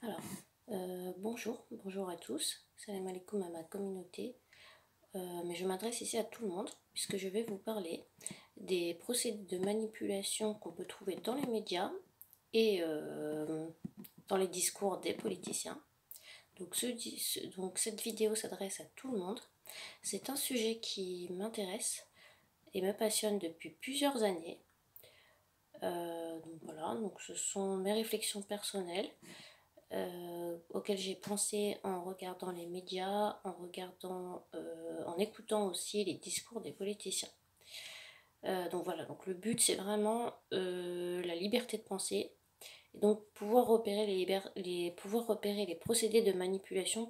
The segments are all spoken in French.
Alors, bonjour à tous, salam alaikum à ma communauté, mais je m'adresse ici à tout le monde puisque je vais vous parler des procédés de manipulation qu'on peut trouver dans les médias et dans les discours des politiciens. Donc cette vidéo s'adresse à tout le monde. C'est un sujet qui m'intéresse et me passionne depuis plusieurs années. Donc ce sont mes réflexions personnelles. Auquel j'ai pensé en regardant les médias, en écoutant aussi les discours des politiciens. Donc le but c'est vraiment la liberté de penser, et donc pouvoir repérer les procédés de manipulation,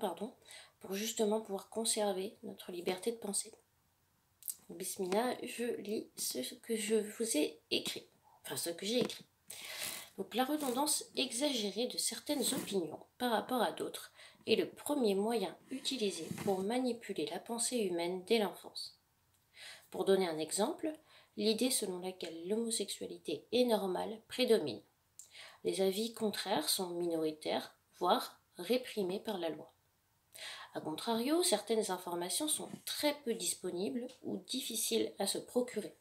pour justement pouvoir conserver notre liberté de penser. Bismillah, je lis ce que je vous ai écrit, ce que j'ai écrit. Donc la redondance exagérée de certaines opinions par rapport à d'autres est le premier moyen utilisé pour manipuler la pensée humaine dès l'enfance. Pour donner un exemple, l'idée selon laquelle l'homosexualité est normale prédomine. Les avis contraires sont minoritaires, voire réprimés par la loi. A contrario, certaines informations sont très peu disponibles ou difficiles à se procurer.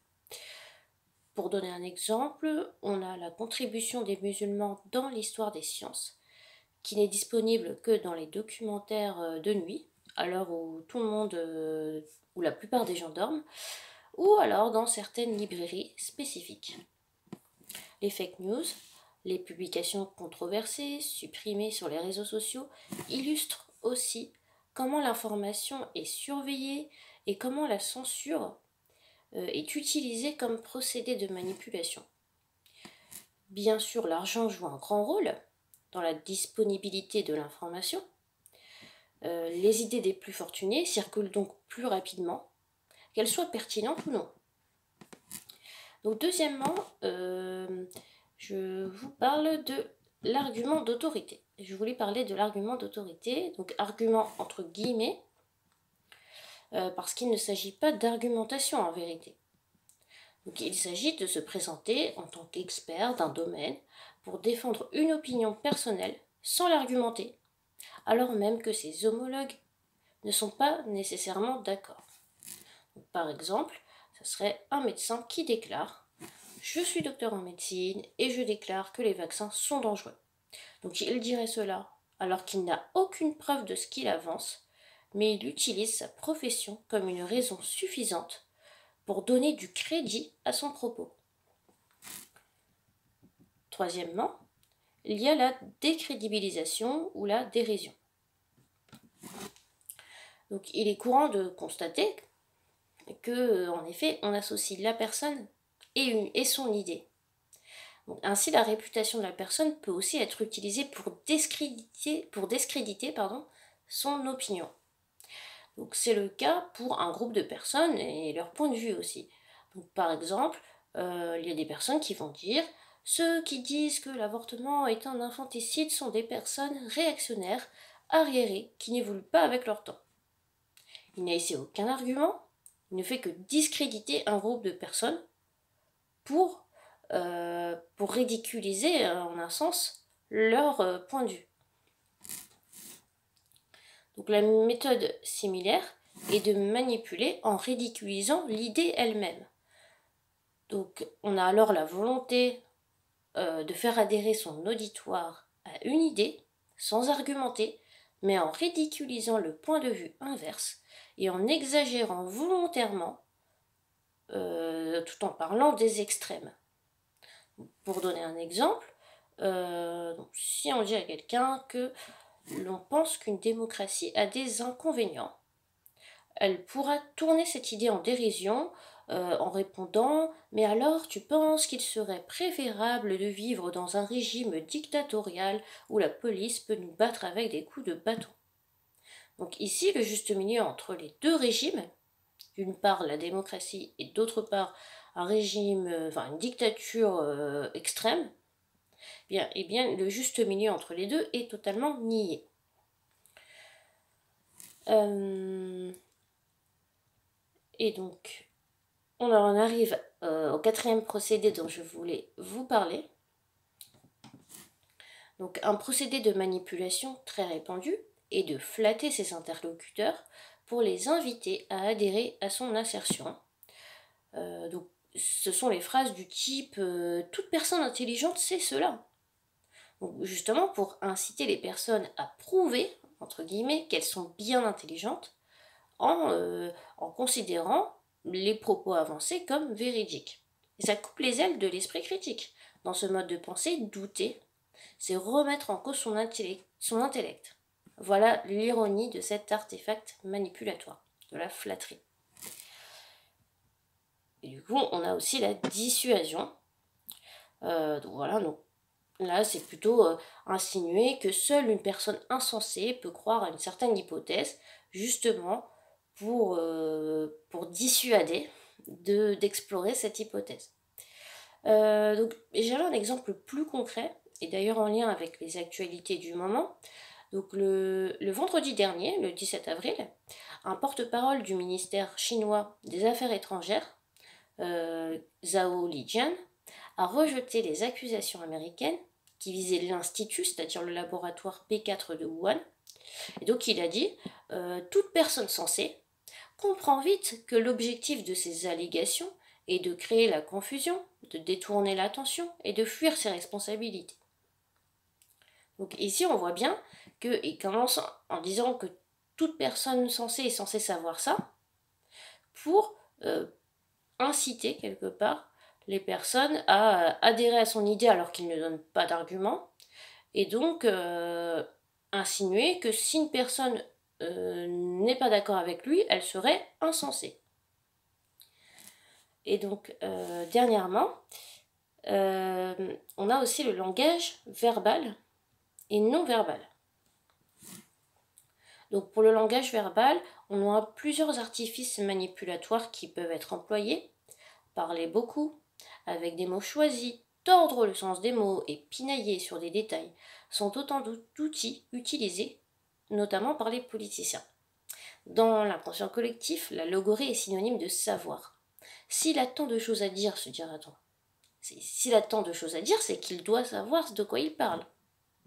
Pour donner un exemple, on a la contribution des musulmans dans l'histoire des sciences, qui n'est disponible que dans les documentaires de nuit, à l'heure où tout le monde, où la plupart des gens dorment, ou alors dans certaines librairies spécifiques. Les fake news, les publications controversées, supprimées sur les réseaux sociaux, illustrent aussi comment l'information est surveillée et comment la censure est utilisée comme procédé de manipulation. Bien sûr, l'argent joue un grand rôle dans la disponibilité de l'information. Les idées des plus fortunés circulent donc plus rapidement, qu'elles soient pertinentes ou non. Donc deuxièmement, je vous parle de l'argument d'autorité. Je voulais parler de l'argument d'autorité, donc argument entre guillemets, parce qu'il ne s'agit pas d'argumentation en vérité. Donc il s'agit de se présenter en tant qu'expert d'un domaine pour défendre une opinion personnelle sans l'argumenter, alors même que ses homologues ne sont pas nécessairement d'accord. Par exemple, ce serait un médecin qui déclare « Je suis docteur en médecine et je déclare que les vaccins sont dangereux ». Donc il dirait cela alors qu'il n'a aucune preuve de ce qu'il avance, mais il utilise sa profession comme une raison suffisante pour donner du crédit à son propos. Troisièmement, il y a la décrédibilisation ou la dérision. Donc il est courant de constater que, en effet, on associe la personne et son idée. Donc, ainsi, la réputation de la personne peut aussi être utilisée pour discréditer son opinion. Donc c'est le cas pour un groupe de personnes et leur point de vue aussi. Donc, par exemple, il y a des personnes qui vont dire « Ceux qui disent que l'avortement est un infanticide sont des personnes réactionnaires, arriérées, qui n'évoluent pas avec leur temps. » Il n'a ici aucun argument, il ne fait que discréditer un groupe de personnes pour ridiculiser, en un sens, leur point de vue. Donc la méthode similaire est de manipuler en ridiculisant l'idée elle-même. Donc on a alors la volonté de faire adhérer son auditoire à une idée, sans argumenter, mais en ridiculisant le point de vue inverse et en exagérant volontairement, tout en parlant des extrêmes. Pour donner un exemple, si on dit à quelqu'un que l'on pense qu'une démocratie a des inconvénients, elle pourra tourner cette idée en dérision en répondant « Mais alors tu penses qu'il serait préférable de vivre dans un régime dictatorial où la police peut nous battre avec des coups de bâton ?» Donc ici, le juste milieu entre les deux régimes, d'une part la démocratie et d'autre part un régime, une dictature extrême, le juste milieu entre les deux est totalement nié. Et donc, on en arrive au quatrième procédé dont je voulais vous parler. Donc un procédé de manipulation très répandu est de flatter ses interlocuteurs pour les inviter à adhérer à son assertion. Donc ce sont les phrases du type toute personne intelligente sait cela. Donc justement pour inciter les personnes à prouver, entre guillemets, qu'elles sont bien intelligentes en considérant les propos avancés comme véridiques. Et ça coupe les ailes de l'esprit critique. Dans ce mode de pensée, douter, c'est remettre en cause son intellect. Voilà l'ironie de cet artefact manipulatoire, de la flatterie. Et du coup, on a aussi la dissuasion. Donc voilà, donc là, c'est plutôt insinuer que seule une personne insensée peut croire à une certaine hypothèse, justement pour dissuader d'explorer cette hypothèse. Donc j'avais un exemple plus concret, et d'ailleurs en lien avec les actualités du moment. Donc le vendredi dernier, le 17 avril, un porte-parole du ministère chinois des Affaires étrangères, Zhao Lijian, a rejeté les accusations américaines qui visaient l'Institut, c'est-à-dire le laboratoire P4 de Wuhan. Et donc il a dit toute personne sensée comprend vite que l'objectif de ces allégations est de créer la confusion, de détourner l'attention et de fuir ses responsabilités. Donc ici on voit bien qu'il commence en disant que toute personne sensée est censée savoir ça pour inciter quelque part les personnes à adhérer à son idée alors qu'il ne donne pas d'argument, et donc insinuer que si une personne n'est pas d'accord avec lui, elle serait insensée. Et donc dernièrement, on a aussi le langage verbal et non verbal. Donc pour le langage verbal, on a plusieurs artifices manipulatoires qui peuvent être employés. Parler beaucoup, avec des mots choisis, tordre le sens des mots et pinailler sur des détails sont autant d'outils utilisés, notamment par les politiciens. Dans l'inconscient collectif, la logorée est synonyme de savoir. S'il a tant de choses à dire, se dira-t-on. S'il a tant de choses à dire, c'est qu'il doit savoir de quoi il parle.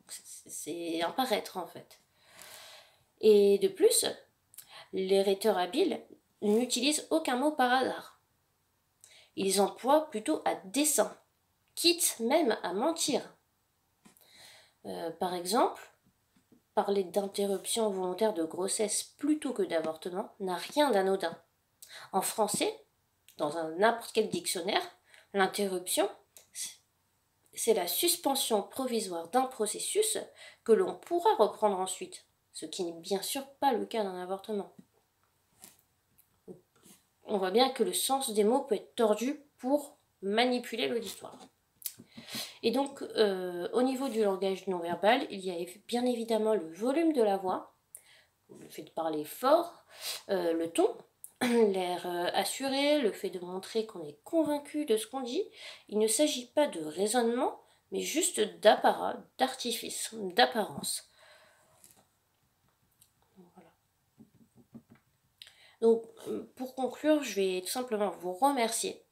C'est un paraître en fait. Et de plus, les rhéteurs habiles n'utilisent aucun mot par hasard. Ils emploient plutôt à dessein, quitte même à mentir. Par exemple, parler d'interruption volontaire de grossesse plutôt que d'avortement n'a rien d'anodin. En français, dans n'importe quel dictionnaire, l'interruption, c'est la suspension provisoire d'un processus que l'on pourra reprendre ensuite, ce qui n'est bien sûr pas le cas d'un avortement. On voit bien que le sens des mots peut être tordu pour manipuler l'auditoire. Et donc, au niveau du langage non verbal, il y a bien évidemment le volume de la voix, le fait de parler fort, le ton, l'air assuré, le fait de montrer qu'on est convaincu de ce qu'on dit. Il ne s'agit pas de raisonnement, mais juste d'apparat, d'artifice, d'apparence. Voilà. Donc, pour conclure, je vais tout simplement vous remercier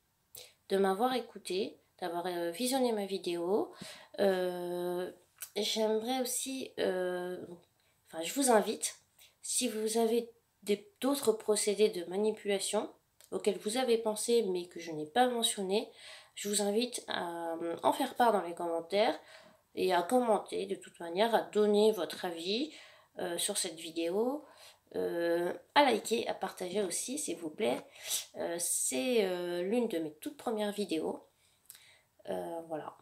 de m'avoir écouté, d'avoir visionné ma vidéo. J'aimerais aussi, je vous invite, si vous avez d'autres procédés de manipulation auxquels vous avez pensé mais que je n'ai pas mentionné, je vous invite à en faire part dans les commentaires et à commenter de toute manière, à donner votre avis sur cette vidéo, à liker, à partager aussi s'il vous plaît. C'est l'une de mes toutes premières vidéos. Voilà,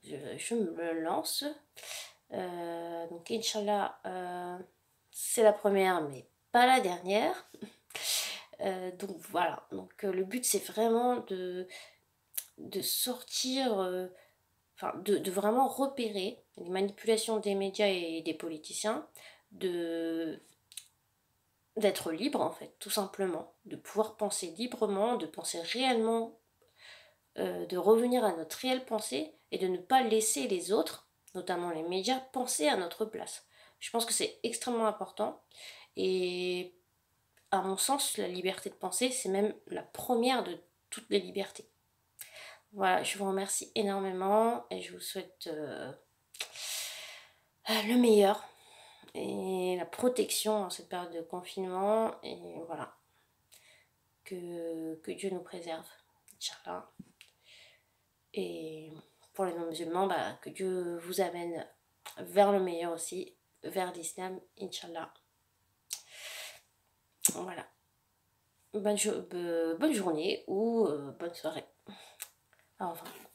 je me lance. Donc Inch'Allah, c'est la première mais pas la dernière. Donc voilà, donc le but c'est vraiment de sortir, de vraiment repérer les manipulations des médias et des politiciens, d'être libre en fait, tout simplement, de pouvoir penser librement, de penser réellement, de revenir à notre réelle pensée et de ne pas laisser les autres, notamment les médias, penser à notre place. Je pense que c'est extrêmement important et à mon sens, la liberté de penser, c'est même la première de toutes les libertés. Voilà, je vous remercie énormément et je vous souhaite le meilleur et la protection en cette période de confinement. Et voilà, que Dieu nous préserve, Inch'Allah. Et pour les non-musulmans, bah, que Dieu vous amène vers le meilleur aussi, vers l'islam, Inch'Allah. Voilà. Bonne journée ou bonne soirée. Au revoir.